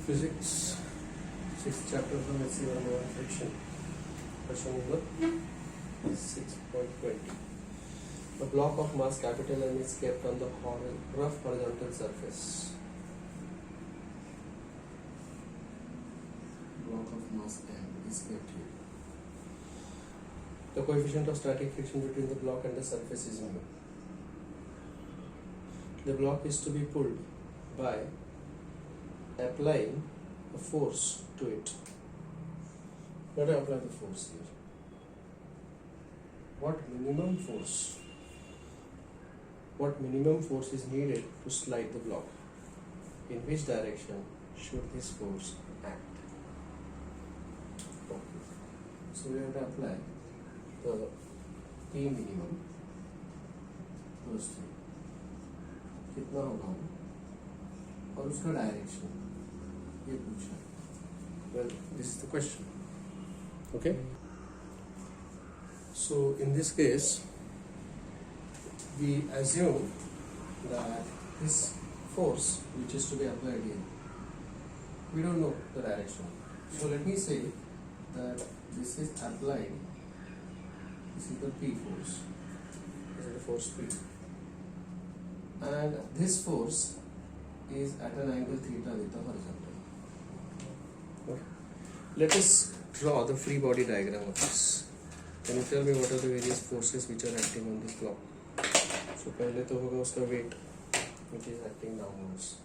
Physics, 6th chapter from SC1 friction. Question number 6.20. A block of mass capital M is kept on the rough horizontal surface. Block of mass M is kept here. The coefficient of static friction between the block and the surface is mu. The block is to be pulled by applying a force to it. Let us apply the force here. What minimum force is needed to slide the block? In which direction should this force act? Okay. So we have to apply the P minimum plus 3. कितना होगा और उसका direction ये पूछा. Well, this is the question. Okay. So in this case, we assume that this force which is to be applied here, we don't know the direction. So let me say that this is applied. This is the P force. This is the force P. And this force is at an angle theta with the horizontal. Okay. Let us draw the free body diagram of this. Can you tell me what are the various forces which are acting on this block? So पहले तो होगा उसका weight which is acting downwards.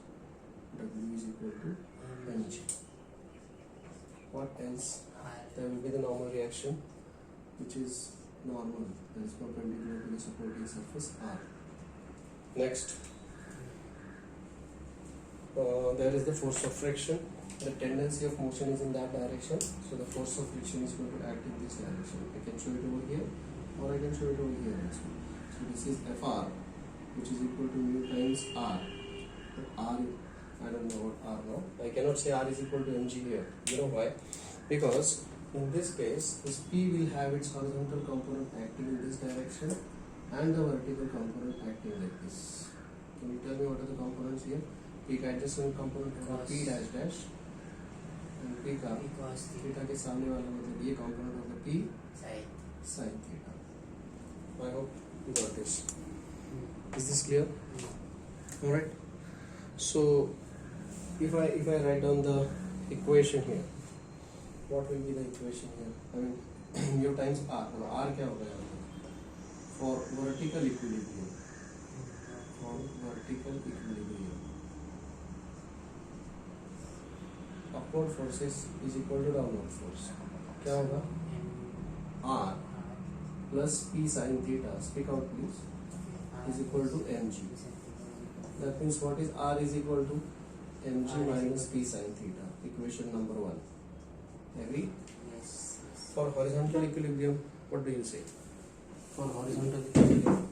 W is equal to mg. What else? There will be the normal reaction which is normal, that is perpendicular to the supporting surface R. Next, there is the force of friction. The tendency of motion is in that direction, so the force of friction is going to act in this direction. I can show it over here, or I can show it over here also. So this is Fr, which is equal to mu times R. But R, I don't know what R now. I cannot say R is equal to mg here. You know why? Because in this case, this P will have its horizontal component acting in this direction and the vertical component acting like this. Can you tell me what are the components here? P का adjacent component होगा P dash dash and P का theta के सामने वाला मतलब ये component होगा P sin theta. I hope you got this. Is this clear? All right. So if I write down the equation here, what will be the equation here? I mean mu times R. R क्या होगा यहाँ? For vertical equilibrium. Upward forces is equal to downward force. क्या होगा? R plus P sin theta, speak out please, is equal to mg. That means what is R is equal to mg minus P sin theta. Equation number 1. Agree? Yes. For horizontal equilibrium, what do you say? For horizontal equilibrium,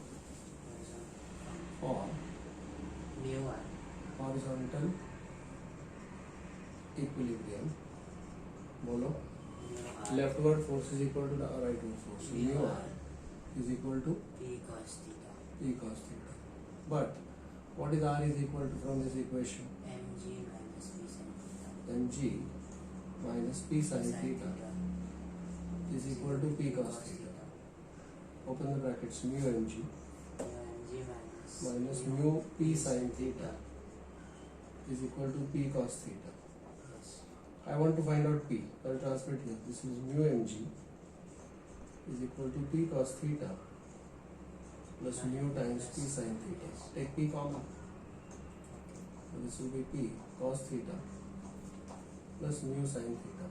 for horizontal equilibrium, बोलो, leftward force is equal to the rightward force. Mu r is equal to P cos theta. E cos theta. But what is R is equal to from this equation? Mg minus P sin theta. Mg minus P sin theta is equal to P cos theta. Open the brackets. Mu mg minus mu P sin theta is equal to P cos theta. Yes. I want to find out P. I'll transmit here. This is mu mg is equal to P cos theta plus mu times P sin theta. Take P common. So this will be P cos theta plus mu sin theta.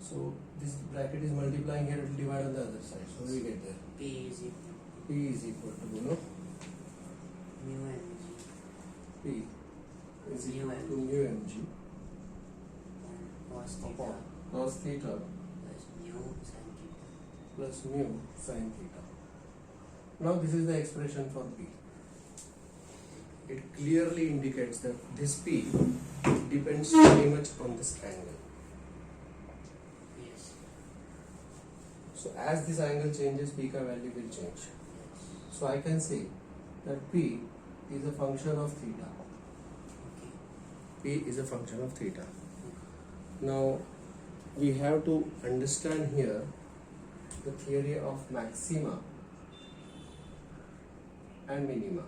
So this bracket is multiplying here, it will divide on the other side. So we get there. P is equal to P is equal to mu mg P is Mu equal to mu mg cos theta upon cos theta plus mu sin theta. plus mu sin theta. Now this is the expression for P. It clearly indicates that this P depends very much on this angle. Yes. So as this angle changes, P ka value will change. Yes. So I can say that P is a function of theta. Okay. P P is a function of theta. Now we have to understand here the theory of maxima and minima.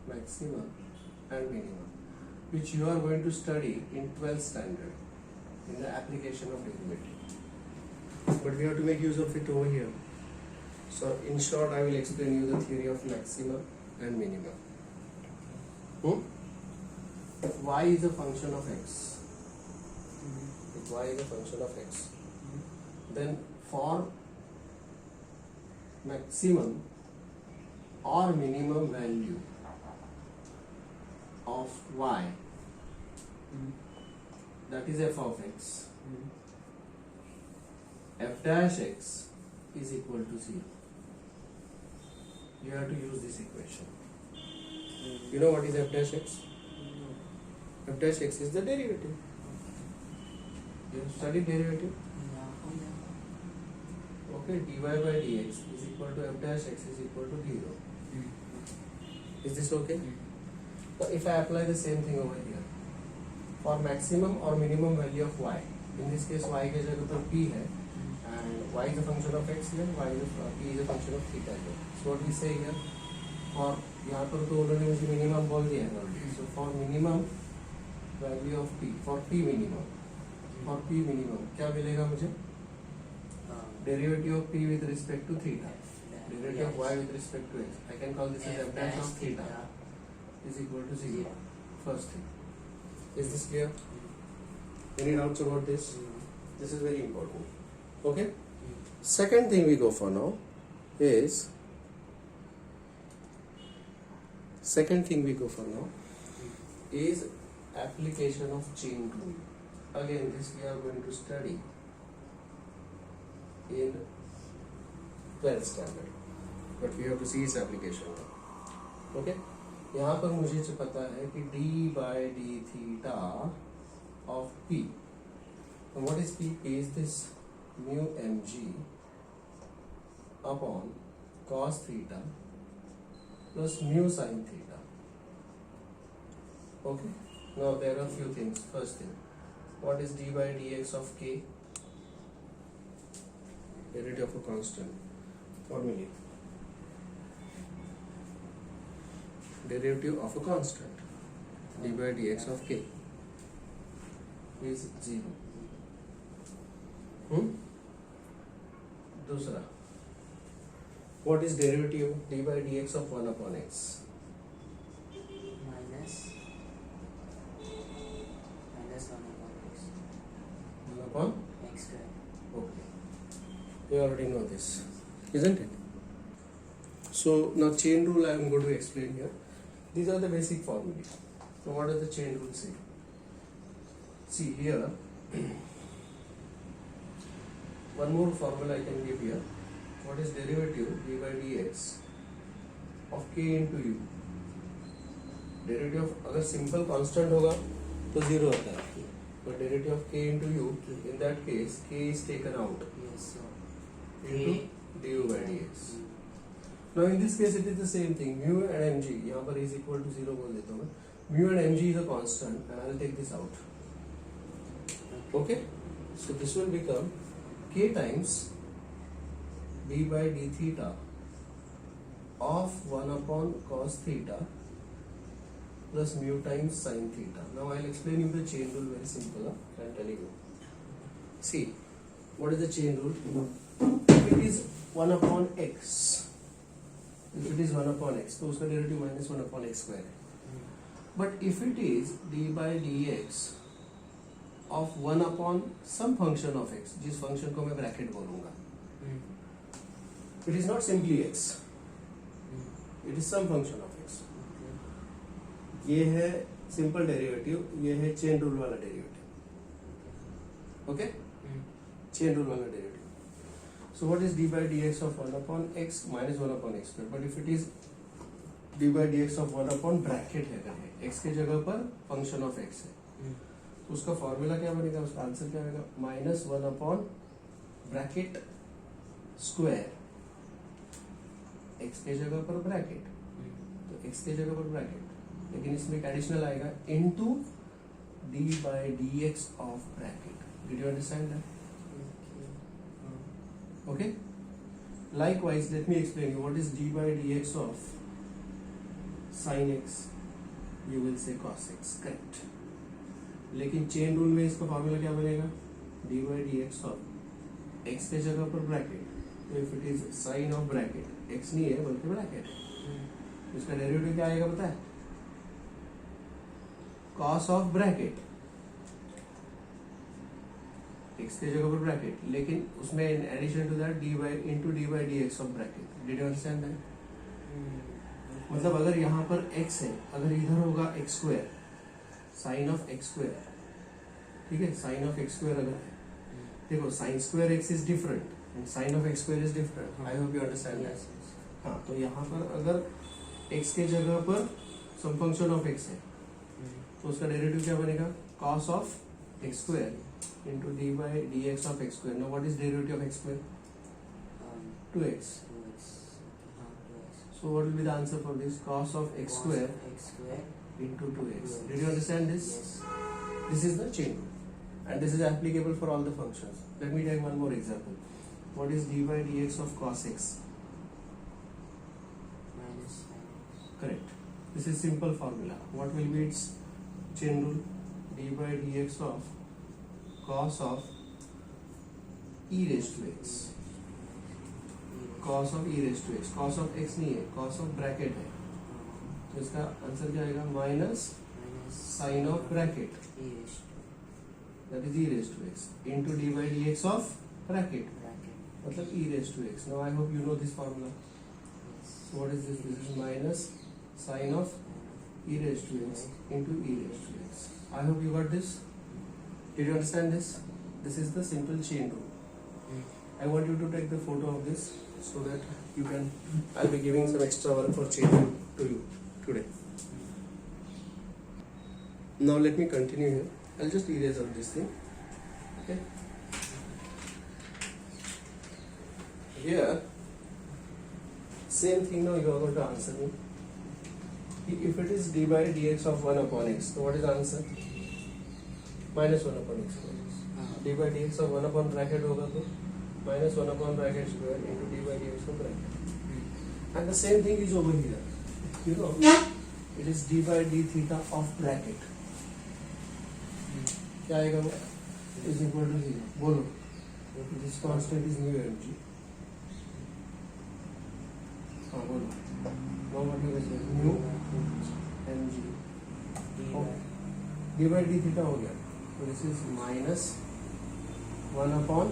Maxima and minima, which you are going to study in 12th standard in the application of derivative. But we have to make use of it over here. So in short, I will explain you the theory of maxima and minima. If y is a function of x, if y is a function of x, then for maximum or minimum value of y, that is f of x, f dash x is equal to 0. You have to use this equation. You know what is f dash x? F dash x is the derivative. You have studied derivative? Okay, dy by dx is equal to f dash x is equal to 0. Is this okay? So if I apply the same thing over here, for maximum or minimum value of y, in this case y के जगह पर p है, and y is a function of x here, p is a function of theta here. So what we say here, for यहाँ पर तो उन्होंने मुझे minimum बोल दिया है already. So for minimum value of p, for p minimum क्या मिलेगा मुझे? Derivative of p with respect to theta, derivative of y with respect to x. I can call this as f dash of theta is equal to 0. First thing. Is this clear? Any doubts about this? This is very important. Okay? Second thing we go for now is application of chain rule. Again, this we are going to study in 12th standard, but we have to see its application now. Okay? यहाँ पर मुझे जो पता है कि d by d theta of p. And what is p? P is this mu mg upon cos theta plus mu sin theta. Okay? Now there are a few things. First thing, what is d by dx of k? Derivative of a constant. Formula. Derivative of a constant, d by dx of k is 0. दूसरा, what is derivative d by dx of 1 upon x? minus 1 upon x square. Okay. You already know this, isn't it? So now chain rule I am going to explain here. These are the basic formulae. So what does the chain rule say? See here, one more formula I can give here. What is derivative d by dx of k into u? Derivative of अगर simple constant होगा तो 0 आता है. But derivative of k into u, in that case k is taken out Yes, so into du by dx. Now in this case it is the same thing. Mu and mg यहाँ पर is equal to 0 बोल देता हूँ मैं. Mu and mg is a constant and I will take this out. Okay? So this will become k times d by d theta of 1 upon cos theta plus mu times sin theta. Now I will explain you the chain rule very simple. I am telling you. See, what is the chain rule? If it is 1 upon x, if it is 1 upon x, तो उसका derivative minus 1 upon x square है. But if it is d by dx of 1 upon some function of x, जिस function को मैं bracket बोलूँगा, it is not simply x, it is some function of x. ये है simple derivative, ये है chain rule वाला derivative. Okay? Chain rule वाला derivative. So what is d by dx of 1 upon x minus 1 upon x square? But if it is d by dx of 1 upon bracket है करके, x के जगह पर function of x है, तो उसका formula क्या बनेगा, उसका आंसर क्या आएगा? Minus 1 upon bracket square, x के जगह पर ब्रैकेट, तो x के जगह पर ब्रैकेट लेकिन इसमें एक एडिशनल आएगा into D by D X of bracket. Did you understand that? Okay. Likewise, let me explain you what is d by dx of sin x. You will say cos x. Correct. लेकिन chain rule में इसका formula क्या बनेगा? d by dx of x के जगह पर bracket. तो if it is sine of bracket, x नहीं है बल्कि ब्रैकेट है, इसका डेरिवेटिव क्या आएगा पता है? cos ऑफ ब्रैकेट, x के जगह पर ब्रैकेट, लेकिन उसमें in addition to that D by into D by D X of bracket. Did you understand that? मतलब अगर यहाँ पर x है, अगर इधर होगा x square, sine of x square, ठीक है, साइन ऑफ x स्क्वायर अगर है, देखो sine square x is different and sine of x square is different. I hope you understand that. हाँ, तो यहाँ पर अगर x के जगह पर सम फंक्शन ऑफ x है, तो उसका डेरिवेटिव क्या बनेगा? cos of x square into d by dx of x square. Now what is derivative of x square? 2x. So what will be the answer for this? Cos of x square into 2x. Did you understand this? Yes. This is the chain rule, and this is applicable for all the functions. Let me take one more example. What is d by dx of cos x? Minus sin x. Correct. This is simple formula. What will be its chain rule? d by dx of cos of e raised to x. cos of e raised to x. cos of x नहीं है, cos of bracket है, तो इसका answer क्या आएगा? Minus sine of bracket, that is e raised to x into d by dx of bracket, मतलब e raised to x. Now I hope you know this formula. So what is this? This is minus sin of e raised to x into e raised to x. I hope you got this. Did you understand this? This is the simple chain rule. I want you to take the photo of this so that you can. I'll be giving some extra work for chain rule to you today. Now let me continue here. I'll just erase out this thing. Okay. Here, same thing. Now you are going to answer me. If it is d by dx of 1 upon x, so what is the answer? Minus 1 upon X square. D by D X of 1 upon bracket होगा तो minus 1 upon bracket square into D by D X of bracket. And the same thing is over here. You know it is D by D theta of bracket. क्या आएगा वो? Is equal to 0. बोलो. This constant is mu M G. हाँ बोलो. No what you will say mu M G. D by D theta हो गया. So this is minus 1 upon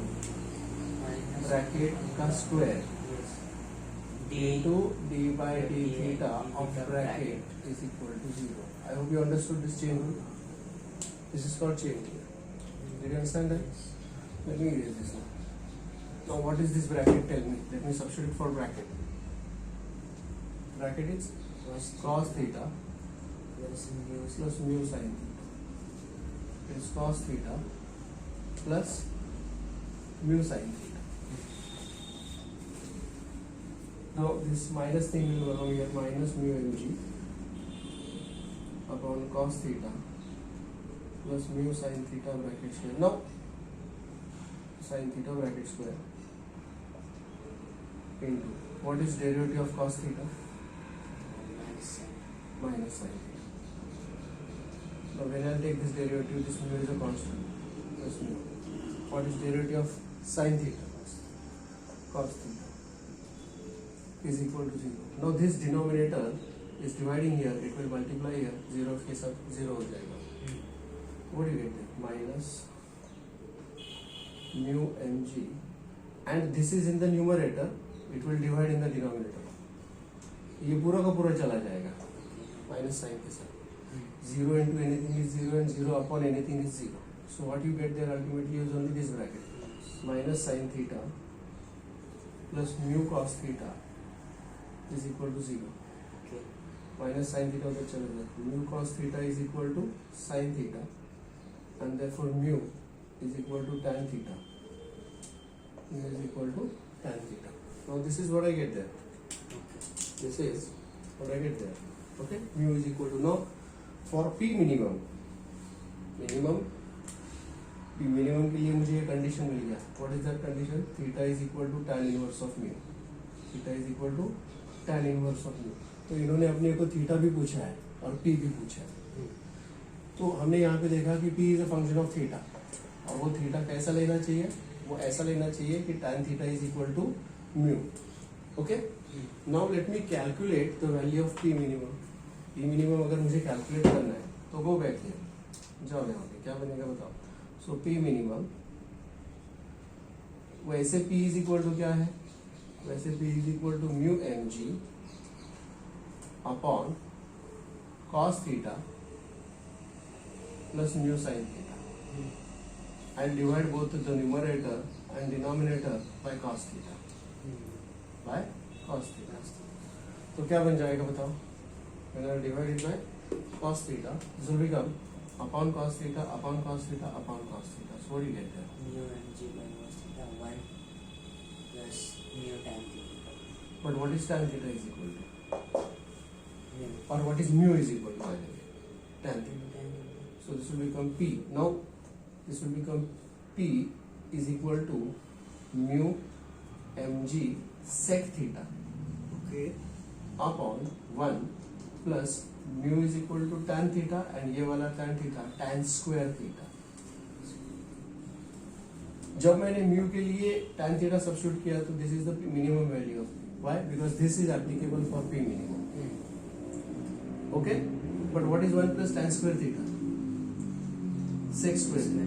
bracket का square into d by d theta of bracket is equal to 0. I hope you understood this chain rule. This is called chain rule. Did you understand that? Let me erase this now. Now what is this bracket? Tell me. Let me substitute for bracket. Bracket is cos theta plus mu sin theta. Is cos theta plus mu sin theta. Now this minus thing will go here, minus mu mg upon cos theta plus mu sin theta bracket square. Now sin theta bracket square into what is derivative of cos theta? Minus sin theta. Now when I take this derivative, this mu is a constant, plus mu. What is derivative of sin theta? Cos theta is equal to 0. Now this denominator is dividing here, it will multiply here, 0 के साथ 0 हो जाएगा. What do you get there? Minus mu mg, and this is in the numerator, it will divide in the denominator. ये पूरा का पूरा चला जाएगा माइनस साइन के साथ. 0 into anything is 0 and 0 upon anything is 0. So what you get there ultimately is only this bracket. Minus sin theta plus mu cos theta is equal to 0. Okay. Minus sin theta उधर चला जाए. Mu cos theta is equal to sin theta and therefore mu is equal to tan theta. Mu is equal to tan theta. Now this is what I get there. Okay. This is what I get there. Okay, mu is equal to, now for P minimum P minimum के लिए मुझे ये condition मिल गया. What is that condition? Theta is equal to tan inverse of mu. Theta is equal to tan inverse of mu. तो इन्होंने अपने को theta भी पूछा है और P भी पूछा है. तो हमने यहाँ पे देखा कि P is a function of theta, और वो थीटा कैसा लेना चाहिए? वो ऐसा लेना चाहिए कि tan theta is equal to mu. Okay? Now let me calculate the value of P minimum. P minimum अगर मुझे कैलकुलेट करना है तो गो बैक हियर, जाओ यहाँ पे, क्या बनेगा बताओ. सो P minimum, वैसे P इज इक्वल टू क्या है? वैसे P is equal to mu mg upon cos theta plus mu sin theta, and divide both the numerator and denominator by cos theta. By cos theta. तो क्या बन जाएगा बताओ? When I divide it by cos theta, this will become upon cos theta upon cos theta upon cos theta. So what do you get there? Mu mg by cos theta 1 plus mu tan theta. But what is tan theta is equal to? Mu Or what is mu is equal to, by the way? Tan theta. tan theta. So this will become P. Now this will become P is equal to mu mg sec theta. Okay. Upon 1 plus mu is equal to tan theta, and ये वाला tan theta tan square theta. जब मैंने mu के लिए tan theta substitute किया तो this is the minimum value of P. Why? Because this is applicable for P minimum. Okay? But what is 1 plus tan square theta? Sec square theta.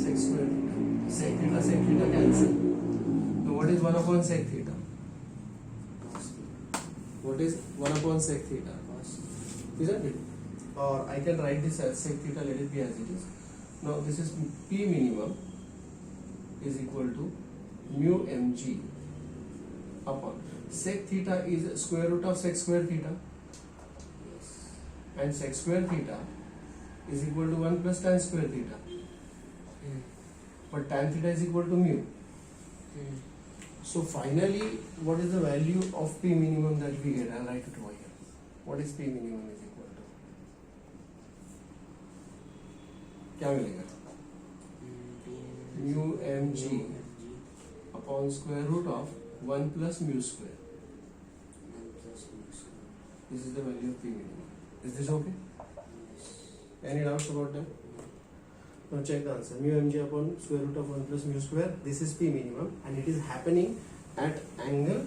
Sec square theta. Sec theta cancel. So what is 1 upon sec theta? Cos theta. What is 1 upon sec theta? Cos Isn't it? Or I can write this as sec theta, let it be as it is. Now this is P minimum is equal to mu mg upon sec theta is square root of sec square theta, yes. and sec square theta is equal to 1 plus tan square theta. But tan theta is equal to mu. So finally, what is the value of P minimum that we get? I'll write it over here. What is P minimum is equal to? क्या मिलेगा? Mu mg upon square root of 1 plus mu square. 1 plus mu square. This is the value of P minimum. Is this okay? Yes. Any doubts about that? Now check the answer. Mu mg upon square root of 1 plus mu square. This is P minimum, and it is happening at angle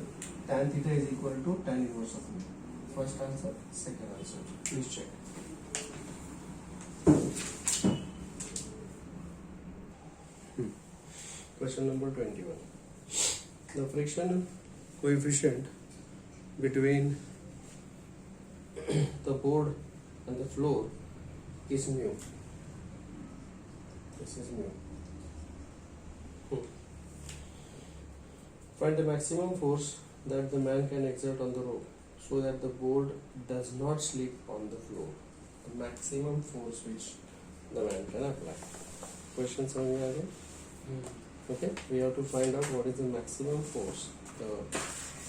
tan theta is equal to tan inverse of mu. First answer, second answer. Please check. Question number 21. The friction coefficient between the board and the floor is mu. This is mu. Find the maximum force that the man can exert on the rope so that the board does not slip on the floor. The maximum force which the man can apply. Question समझ में आ गया? Okay, we have to find out what is the maximum force.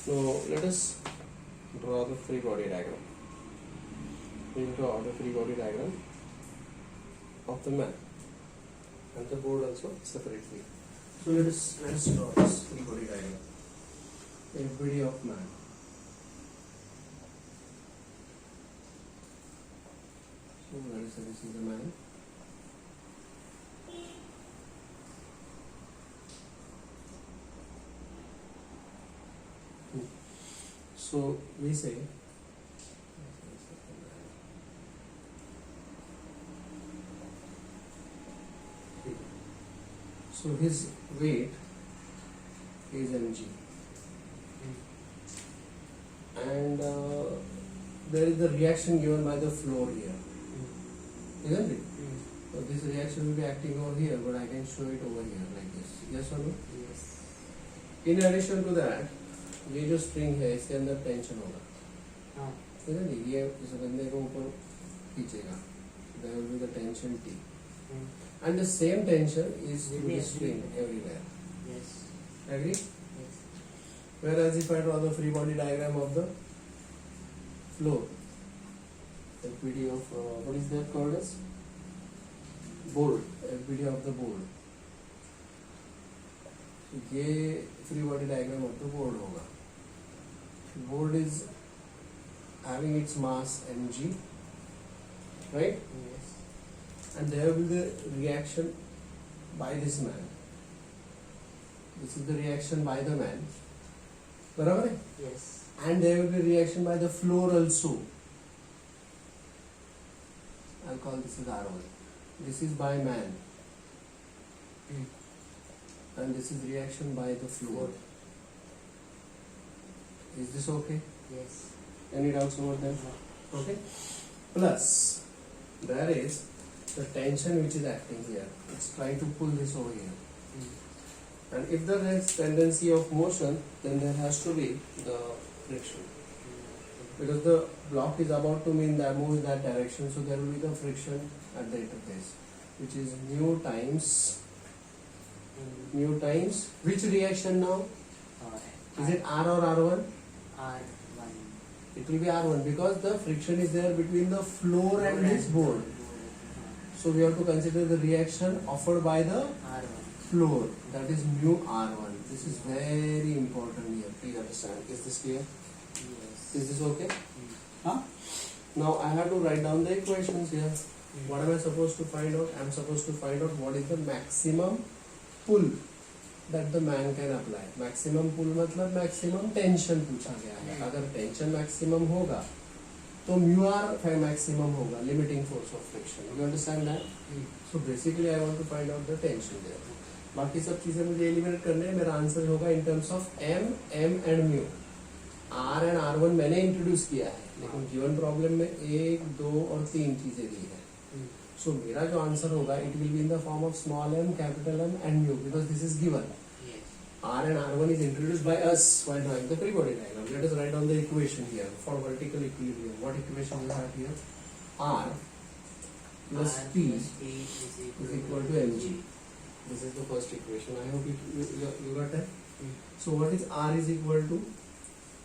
Now let us draw the free body diagram. We will draw the free body diagram of the man and the board also separately. So let us draw this free body diagram. A body of man. So this is the man. So we say so his weight is mg, and there is the reaction given by the floor here, isn't it? So this reaction will be acting over here, but I can show it over here like this. Yes or no? Yes. In addition to that, ये जो spring है इसके अंदर tension होगा, हाँ. है ये इस बंदे को ऊपर खींचेगा. There will be the tension T, and the same tension is to the spring everywhere. Yes. Agree? Yes. Whereas if I draw the free body diagram of the floor. FBD of what is that called as? Board. FBD of the board. तो ये free body diagram of the board होगा. Board is having its mass mg, right? Yes. And there will be the reaction by this man. This is the reaction by the man. बराबर है? Yes. And there will be reaction by the floor also. I'll call this as R1. This is by man. And this is reaction by the floor. Is this okay? Yes. Any doubts over that? Okay. Plus, there is the tension which is acting here. It's trying to pull this over here. And if there is tendency of motion, then there has to be the friction. Because the block is about to move in that direction, so there will be the friction at the interface, which is mu times which reaction now? Is it R or R1? R1. It will be R1 because the friction is there between the floor and this board. So we have to consider the reaction offered by the R1. floor, that is mu R1. This is very important here, please understand. Is this clear? Yes. Is this okay? Huh? Now I have to write down the equations here. What am I supposed to find out? I am supposed to find out what is the maximum pull that the man can apply. Maximum pull मतलब maximum tension पूछा गया है. अगर tension maximum होगा तो mu r maximum होगा, limiting force of friction. You understand that? So basically I want to find out the tension there. बाकी सब चीजें मुझे एलिमिनेट करने हैं. मेरा आंसर होगा in terms of m and mu. R and R1 मैंने इंट्रोड्यूस किया है, लेकिन गिवन प्रॉब्लम में 1, 2 और 3 चीजें दी है. सो मेरा जो आंसर होगा it will be in the form of small m, capital M and mu because this is given. Yes. R and R1 is introduced by us while drawing the free body diagram. Let us write down the equation here for vertical equilibrium. What equation you have here? R plus R T plus T is equal to mg. This is the first equation. I hope you got that. So what is R is equal to?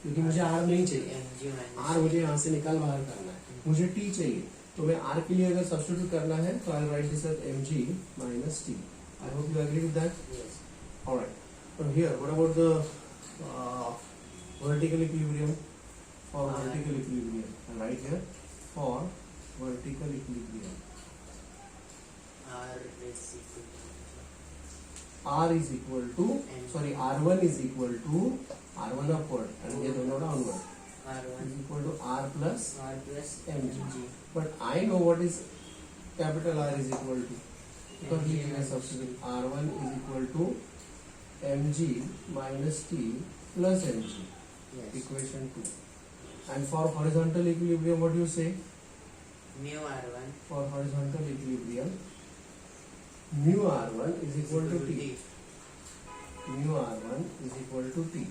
क्योंकि मुझे R नहीं चाहिए. mg minus R मुझे यहाँ से निकाल बाहर करना है. मुझे T चाहिए. तो मैं R के लिए अगर सब्स्टिट्यूट करना है तो I'll write this as mg minus T. I hope you agree with that. Yes. All right. Now here, what about the vertical equilibrium? For vertical equilibrium, I'll write here for vertical equilibrium. R is equal R is equal to R1 is equal to R1 upward and ये दोनों downward to R1 is equal to R plus R plus mg. But I know what is capital R is equal to because we can substitute. R1 is equal to mg minus T plus mg. Yes. Equation 2. And for horizontal equilibrium, what do you say? Mu R1 For horizontal equilibrium, mu R1 is equal to T. Mu R1 is equal to T.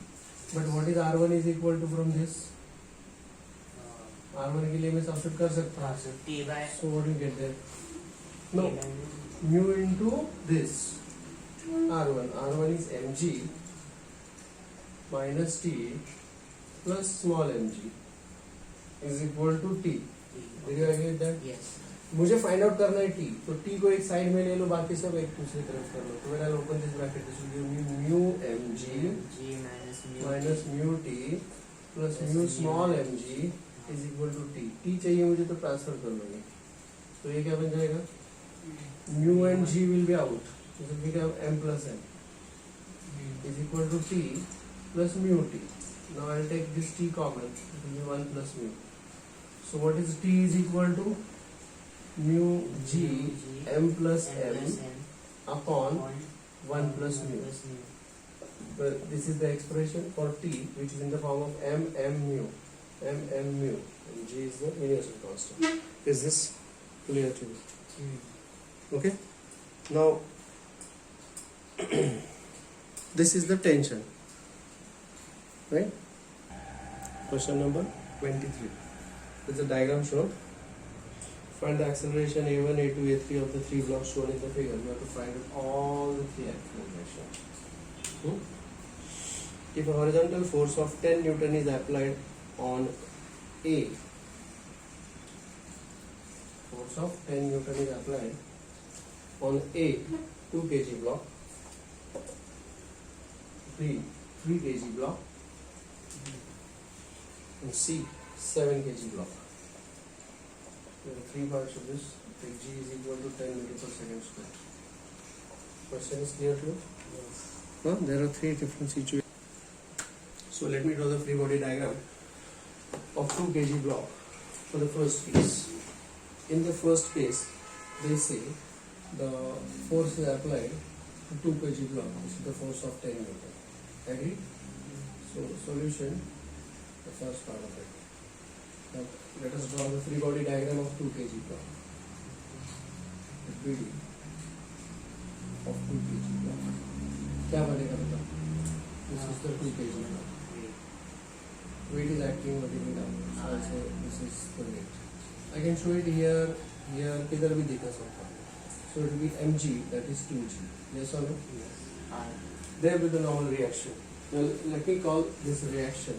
But what is R1 is equal to from this? R1 के लिए मैं substitute कर सकता हूँ. so T by So what do you get there? T No, by mu into this. R1. R1 is mg minus T plus small mg is equal to T. Did you agree with that? Yes. मुझे find out करना है T, तो T को एक side में ले लो, बाकी सब एक दूसरी तरफ कर लो. तो मेरा open this bracket, this will be mu mg G minus mu minus mu T plus mu small mg is equal to T. T चाहिए मुझे तो ट्रांसफर कर लोगे, तो ये क्या बन जाएगा? Mu and G will be out, so we have m plus n is equal to t plus mu t. Now I'll take this t common, it will be 1 plus mu. So what is t is equal to? Mu g m plus m upon 1 plus mu. But this is the expression for t, which is in the form of m mu, and g is the universal constant. Is this clear to you? Okay. Now this is the tension, right? Question number 23. There's a diagram shown. Find the acceleration a1, a2, a3 of the three blocks shown in the figure. You have to find out all the three accelerations. If a horizontal force of 10 Newton is applied on A force of 10 Newton is applied on A 2 kg block, B 3 kg block, and C 7 kg block. There are 3 parts of this. Take G is equal to 10 meter per second square. Question is clear to you? Yes. Huh? There are 3 different situations. So let me draw the free body diagram of 2 kg block for the first case. In the first case, they say the force is applied to 2 kg block. This is the force of 10 Newton. Agree? So solution, the first part of it. Now let us draw the free body diagram of 2 kg block. BD of 2 kg block. क्या बनेगा बताओ? This is the 2 kg block. Weight is acting vertically down. So I say this is the weight. I can show it here, here, किधर भी दिखा सकता हूँ. So it will be mg, that is 2g. Yes or no? Yes. There will be the normal reaction. Well, let me call this reaction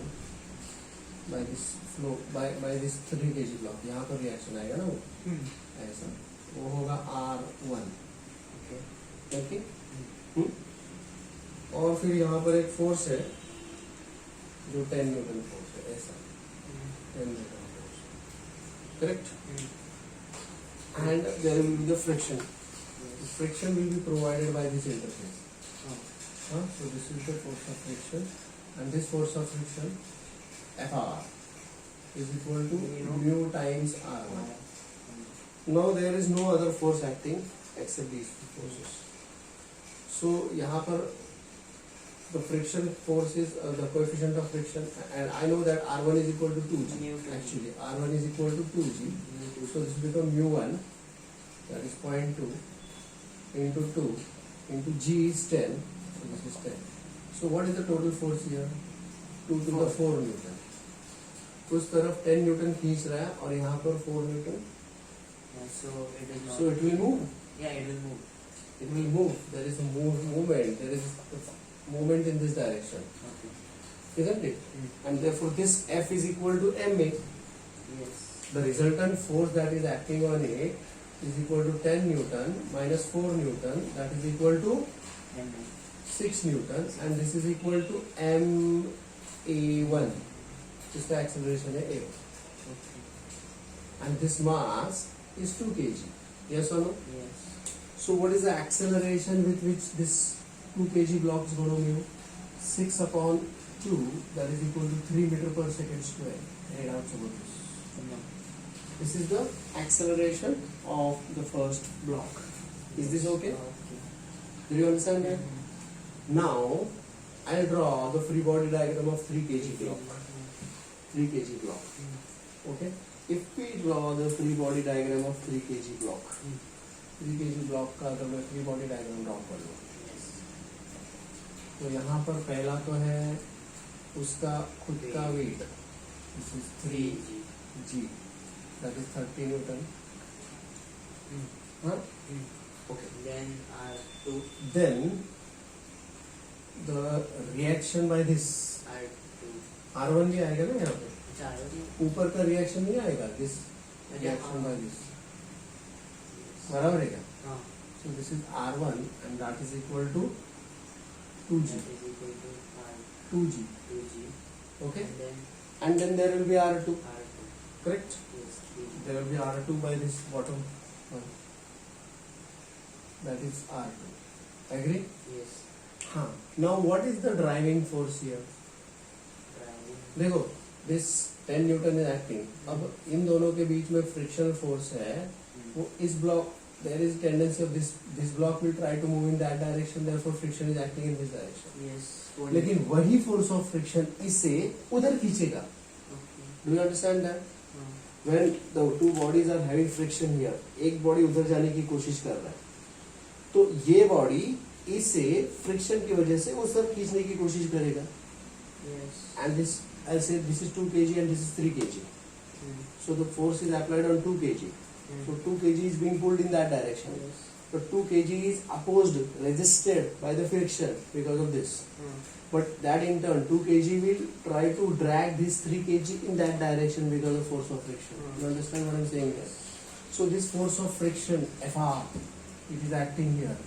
by this flow, by this 3 kg block. यहाँ पर reaction आएगा ना वो ऐसा. वो होगा R1. Okay. Okay? और फिर यहाँ पर एक फोर्स है जो 10 न्यूटन फोर्स है ऐसा 10 newton force correct and there will be the friction friction will be provided by this interface. So this is the force of friction, and this force of friction Fr is equal to mu times R1. Now there is no other force acting except these two forces. So यहाँ पर the friction force is the coefficient of friction, and I know that R1 is equal to 2g. Actually, R1 is equal to 2g. So this becomes mu1, that is 0.2 into 2 into g is 10. So this is 10. So what is the total force here? 2 to the 4 Newton. उस तरफ 10 Newton खींच रहा है और यहाँ पर 4 Newton. So it is not. So it will move. Yeah, it will move. It will move. There is a movement. There is movement in this direction, Okay. isn't it? And therefore this F is equal to ma. Yes. The resultant force that is acting on it is equal to 10 Newton minus 4 Newton. That is equal to And 6 Newton, and this is equal to ma1. Just the acceleration is a. okay. And this mass is 2 kg. Yes or no? Yes. So what is the acceleration with which this 2 kg block is going to move? 6 upon 2, that is equal to 3 meter per second square. Write out about this. No. This is the acceleration of the first block. Is this okay? Okay. Do you understand that? Now, I'll draw the free body diagram of 3 kg block. 3 kg block. Okay? If we draw the free body diagram of 3 kg block, 3 kg block का अगर मैं free body diagram draw कर लूँ, तो यहाँ पर पहला तो है उसका खुद का weight. This is 3g. That is 30 Newton. Huh? Okay. Then R2. Then the reaction by this R2. R1 भी आएगा ना यहाँ पे. अच्छा R2. ऊपर का reaction नहीं आएगा. This reaction by this. बराबर है क्या? हाँ. So this is R1 and that is equal to 2g. That is equal to R2G. 2g. Okay. And then And then there will be R2. R2. Correct? Yes. 3G. There will be R2 by this bottom one. That is R2. Agree? Yes. हाँ. Now what is the driving force here? Driving. देखो, this 10 Newton is acting. अब इन दोनों के बीच में frictional force है. वो इस block, there is tendency of this block will try to move in that direction. Therefore friction is acting in this direction. Yes. लेकिन वही force of friction इसे उधर खींचेगा. Okay. Do you understand that? हाँ. When the two bodies are having friction here, एक body उधर जाने की कोशिश कर रहा है, तो ये body इसे friction की वजह से उस तरफ खींचने की कोशिश करेगा. Yes. And this, I'll say this is 2 kg and this is 3 kg. So the force is applied on 2 kg. So 2 kg is being pulled in that direction. Yes. But 2 kg is opposed, resisted by the friction because of this. But that in turn, 2 kg will try to drag this 3 kg in that direction because of force of friction. You understand what I'm saying here? So this force of friction Fr, it is acting here,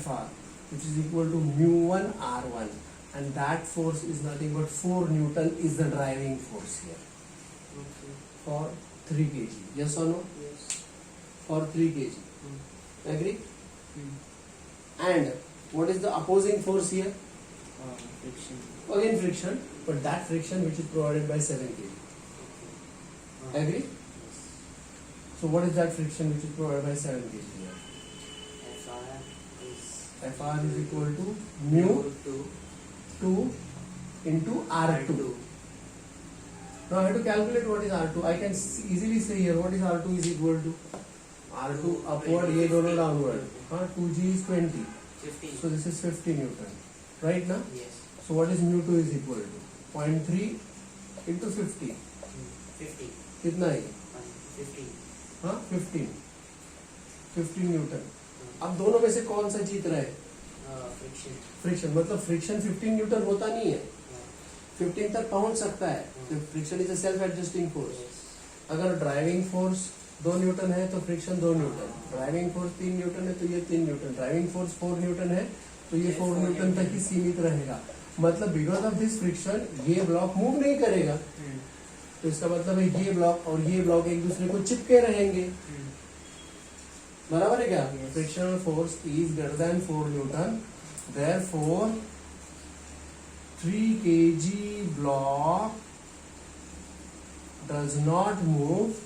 Fr, which is equal to mu1 R1, and that force is nothing but 4 Newton is the driving force here Okay. for 3 kg. Yes or no? Yes. For 3 kg. Agree? Hmm. And what is the opposing force here? Friction. Again friction, but that friction which is provided by 7 kg. Agree? Yes. So what is that friction which is provided by 7 kg here? Fr is Fr is equal to mu 2 into R2. Now I have to calculate what is R2. I can easily say here what is R2 is equal to R2 upward, ये दोनों downward. 2G is 20. 15. So this is 50 Newton. Right now? Yes. So what is mu2 is equal to? 0.3 into 50. 50. कितना है? 50. 15. 15 Newton. अब दोनों में से कौन सा जीत रहा है? Friction. फ्रिक्शन. मतलब फ्रिक्शन 15 न्यूटन होता नहीं है. 15 तक पहुंच सकता है. Friction is a self adjusting force. Yes. अगर ड्राइविंग फोर्स 2 न्यूटन है तो friction 2 Newton. Driving force 3 Newton है तो ये 3 न्यूटन. ड्राइविंग फोर्स 4 न्यूटन है तो ये 4 न्यूटन तक ही सीमित रहेगा. मतलब बिकॉज ऑफ दिस फ्रिक्शन ये ब्लॉक मूव नहीं करेगा. तो इसका मतलब है ये ब्लॉक और ये ब्लॉक एक दूसरे को चिपके रहेंगे. बराबर है क्या? Yes. Frictional force is greater than 4 Newton. Therefore 3 kg block does not move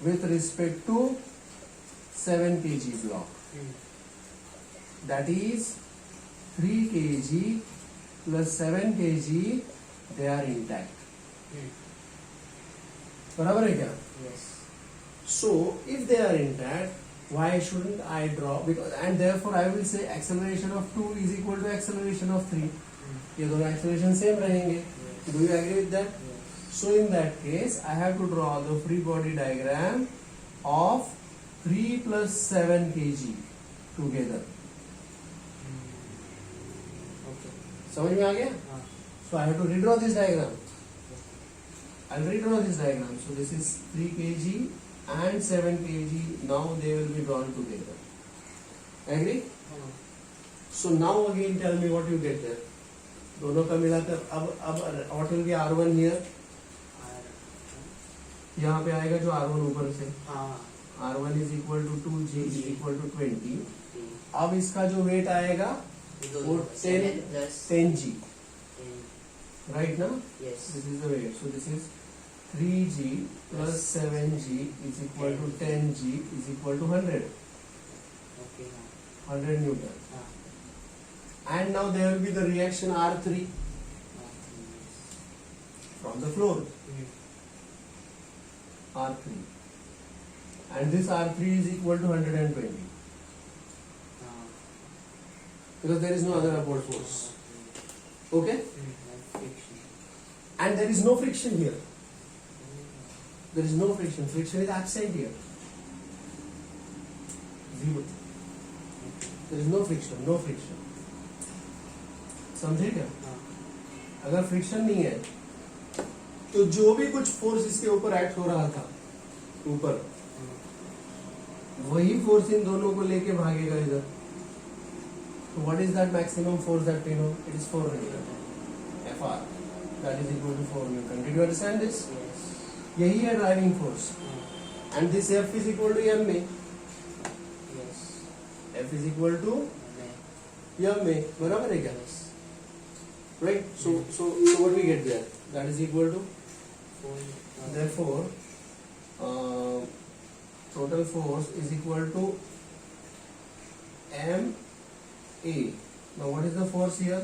with respect to 7 kg block. That is 3 kg plus 7 kg, they are intact. बराबर है क्या? Yes. So if they are intact, why shouldn't I draw? Because and therefore I will say acceleration of 2 is equal to acceleration of 3. ये दोनों acceleration same रहेंगे. Yes. Do you agree with that? Yes. So in that case, I have to draw the free body diagram of 3 plus 7 kg together. Okay. समझ में आ गया? So I have to redraw this diagram. I'll redraw this diagram. So this is 3 kg and 7 kg. Now they will be drawn together. Agree? So now again tell me what you get there. दोनों का मिलाकर अब what will be R1 here? यहाँ पे आएगा जो R1 ऊपर से. R1 is equal to 2G is equal to 20. अब इसका जो weight आएगा वो 10G. Right now? Yes. This is the weight. So this is 3G plus 7G is equal to 10G is equal to 100. Okay. 100 Newton. And now there will be the reaction R3 from the floor. R3. And this R3 is equal to 120. Because there is no other upward force. Okay? And there is no friction here. There is no friction. Friction is absent here. Zero. There is no friction. No friction. समझे क्या? अगर friction नहीं है तो जो भी कुछ force इसके ऊपर एक्ट हो रहा था ऊपर, वही फोर्स इन दोनों को लेके भागेगा इधर. तो what is that maximum force that we know? It is 4 newton. Fr that is equal to 4 Newton. Did you understand this? Yes. यही है driving force. And this F is equal to ma. Yes. F is equal to ma. बराबर है क्या? Yes. Right? So what we get there? That is equal to. Therefore, total force is equal to ma. Now what is the force here?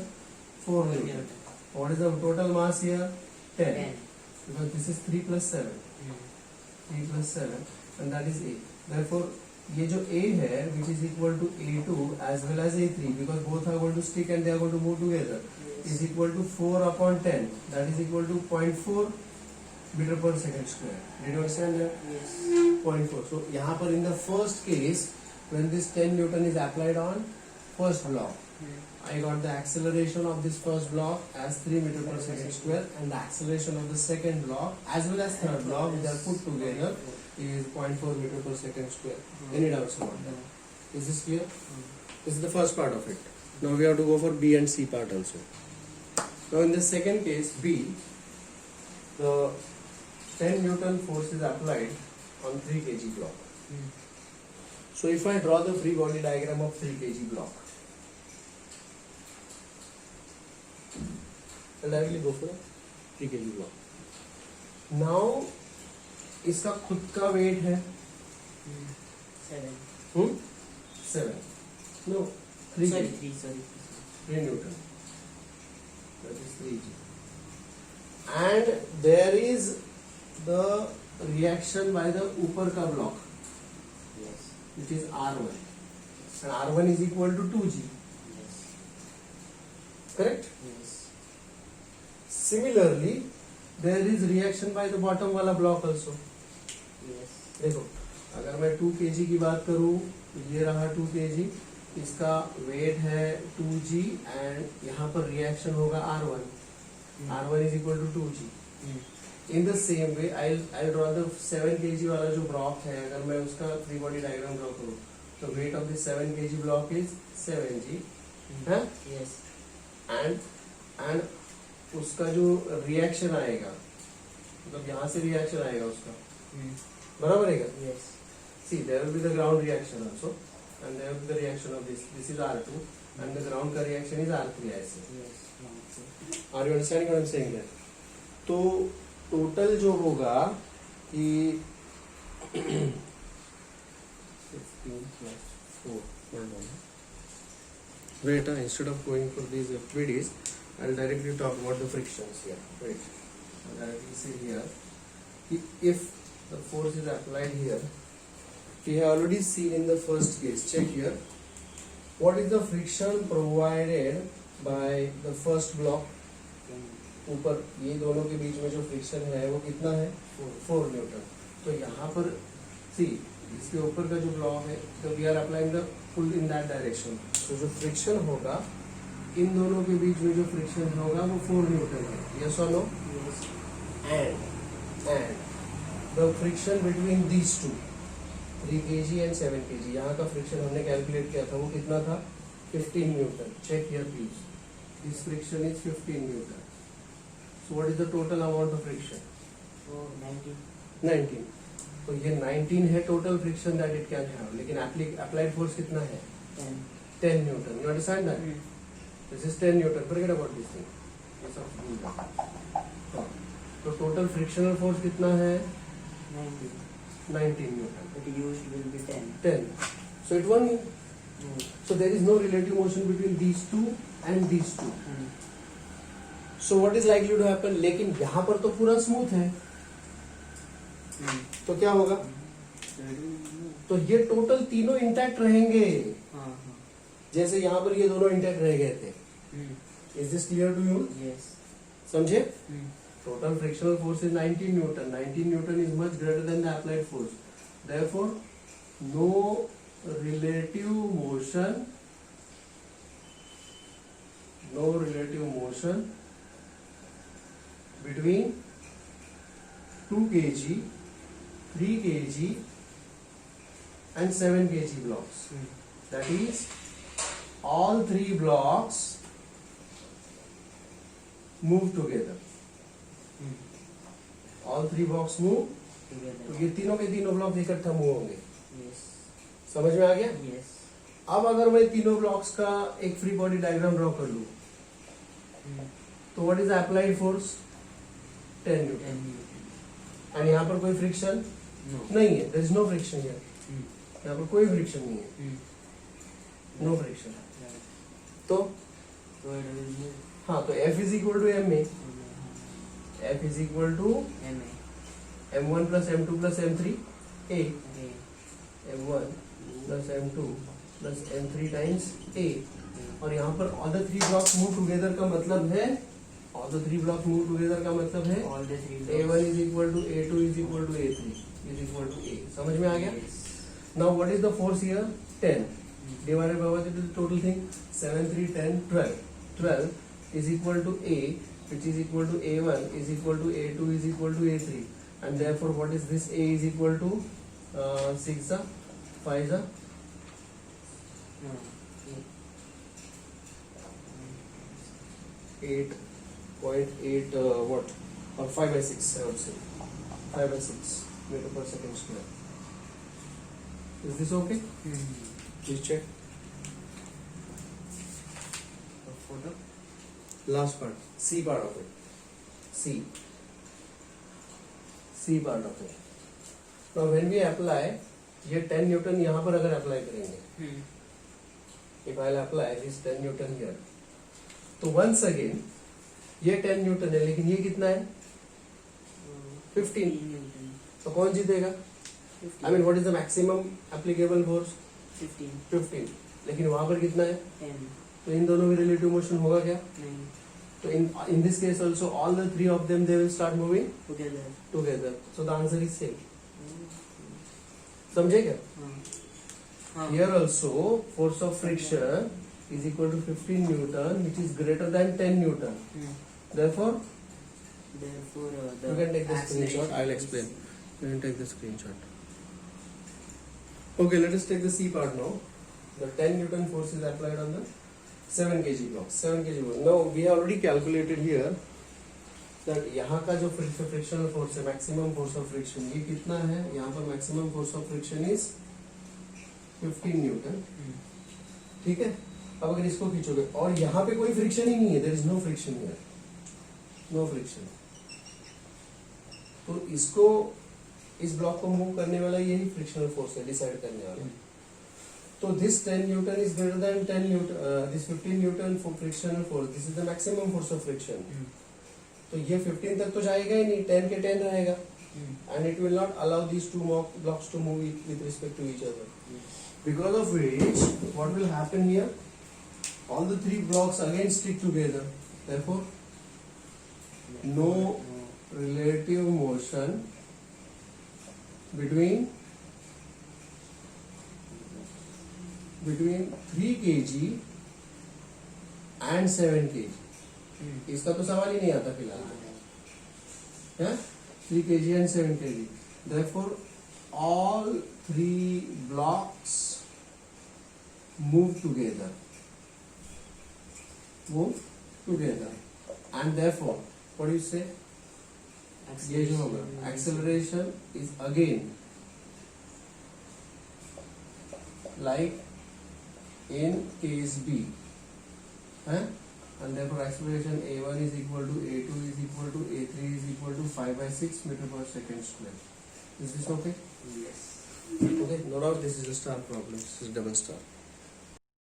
4 Newton. What is the total mass here? 10. Because this is 3 plus 7. 3 plus 7 and that is A. Therefore ये जो A है which is equal to A2 as well as A3 because both are going to stick and they are going to move together is equal to 4 upon 10, that is equal to 0.4 meter per second square. Did you understand that? Yes. 0.4. So यहाँ पर in the first case when this 10 Newton is applied on first block, I got the acceleration of this first block as 3 meter per second square, and the acceleration of the second block as well as third block, they are put together, is 0.4 meter per second square. Any doubts about that? Is this clear? This is the first part of it. Now we have to go for B and C part also. Now in the second case, B, the 10 Newton force is applied on 3 kg block. So if I draw the free body diagram of 3 kg block, I'll directly go for 3 kg block. Now इसका खुद का wait है 7 no 3 Newton, that is 3g, and there is the reaction by the ऊपर का block which is R1, and R1 is equal to 2g, correct? Similarly there is reaction by the bottom वाला block also. देखो अगर मैं 2 kg की बात करूं, ये रहा 2 kg, इसका वेट है 2g, एंड यहाँ पर रिएक्शन होगा R1. R1 is equal to 2g. In the same way, I'll draw the 7 kg वाला जो ब्लॉक है, अगर मैं उसका फ्री बॉडी डायग्राम ड्रॉ करूँ, तो weight of the 7 kg block is 7g, है? एंड उसका जो रिएक्शन आएगा, मतलब यहाँ से रिएक्शन आएगा उसका, बराबर है? See, there will be the ground reaction also, and there will be the reaction of this. This is R2, and the ground का reaction is R3 ऐसे. Are you understanding what I'm saying there? तो total जो होगा कि 15 plus 4. Wait, instead of going for these FBDs, I'll directly talk about the frictions here. Wait, I'll directly say here, if the force is applied here, we have already seen in the first case. Check here. What is the friction provided by the first block? ऊपर ये दोनों के बीच में जो friction है वो कितना है? 4 न्यूटन. तो यहाँ पर सी इसके ऊपर का जो ब्लॉक है, तो we are applying the pull in that direction. तो जो फ्रिक्शन होगा इन दोनों के बीच में, जो फ्रिक्शन होगा वो 4 न्यूटन है. यस और no? And the friction between these two 3 kg and 7 kg, यहाँ का फ्रिक्शन हमने कैलकुलेट किया था, वो कितना था? 15 newton. Check here please. This friction is 15 newton. So what is the total amount of friction? 19. तो ये 19 है टोटल friction that it can have, लेकिन अप्लाइड फोर्स कितना है? 10 newton. You understand that? This is 10 newton. Forget about this thing. ये सब भूल जाओ. तो टोटल फ्रिक्शनल फोर्स कितना है? 19 Newton. But used will be 10. 10. So it won't move. So there is no relative motion between these two and these two. So what is likely to happen? लेकिन यहाँ पर तो पूरा स्मूथ है, तो क्या होगा? तो ये टोटल तीनों इंटैक्ट रहेंगे, जैसे यहाँ पर ये दोनों इंटैक्ट रह गए थे. Is this clear to you? Yes. समझे? Total frictional force is 19 Newton. 19 Newton is much greater than the applied force. Therefore, no relative motion between 2 kg, 3 kg and 7 kg blocks. That is, all 3 blocks move together. All 3 blocks move Together. तो ये तीनों के तीनों block इकट्ठा move होंगे. Yes. समझ में आ गया? Yes. अब अगर मैं तीनों ब्लॉक्स का एक फ्री बॉडी डायग्राम ड्रॉ कर लूं, तो what is applied force? 10 newton. And यहाँ पर कोई फ्रिक्शन नहीं है. There is no friction here. यहाँ पर कोई फ्रिक्शन नहीं है. No friction. तो हाँ, तो F is equal to M A. F is equal to m1 plus m2 plus m3 a. m1 plus m2 plus m3 times a. और यहाँ पर all the 3 blocks move together का मतलब है, all the 3 blocks move together का मतलब है All the 3 blocks. a1 is equal to a2 is equal to a3 is equal to a. समझ में आ गया? Yes. Now what is the force here? 10. divided by what is the total thing? 7, 3, 10, 12. 12 is equal to A, which is equal to A1 is equal to A2 is equal to A3, and therefore what is this? A is equal to 6 the 5 the No. 8.8 what, or 5 by 6 I would say, 5 by 6 meter per second square. Is this okay? Please check. Photo. Last part, C part of it. C part of it. Now when we apply, ये 10 Newton यहाँ पर अगर apply करेंगे, if I'll apply this 10 Newton here, तो once again ये 10 Newton है, लेकिन ये कितना है? 15. Newton. तो कौन जीतेगा? 15. I mean what is the maximum applicable force? 15. 15. लेकिन वहां पर कितना है? 10. तो इन दोनों में रिलेटिव मोशन होगा क्या? 9. तो in this case also all the three of them they will start moving Together. so the answer is same. समझे क्या? Here also force of friction is equal to 15 newton, which is greater than 10 newton. Therefore the you can take the acceleration screenshot. I'll is- explain. You can take the screenshot. Okay, let us take the C part now. The 10 newton force is applied on the 7 kg block. 7 kg block. Now we have already calculated here that यहाँ का जो frictional force है, maximum force of friction, ये कितना है? यहाँ पर maximum force of friction is 15 newton. ठीक है? अब अगर इसको खींचोगे और यहाँ पे कोई फ्रिक्शन ही नहीं है, there is no friction here, no friction. तो इसको, इस ब्लॉक को मूव करने वाला यही फ्रिक्शनल फोर्स है, डिसाइड करने वाला. तो this 10 newton is greater than 10 newton, this 15 newton for frictional force, this is the maximum force of friction. तो ये 15 तक तो जाएगा ही नहीं, 10 के 10 रहेगा, and it will not allow these two blocks to move with respect to each other. Because of which, what will happen here? All the three blocks again stick together. Therefore, no relative motion between 3 kg and 7 kg. इसका तो सवाल ही नहीं आता फिलहाल. 3 kg and 7 kg. Therefore, all three blocks move together. And therefore, what do you say? ये जो होगा, acceleration is again like in case B, and therefore acceleration A1 is equal to A2 is equal to A3 is equal to 5 by 6 meter per second square. Is this okay? Yes. Okay, no doubt this is a star problem. This is double star.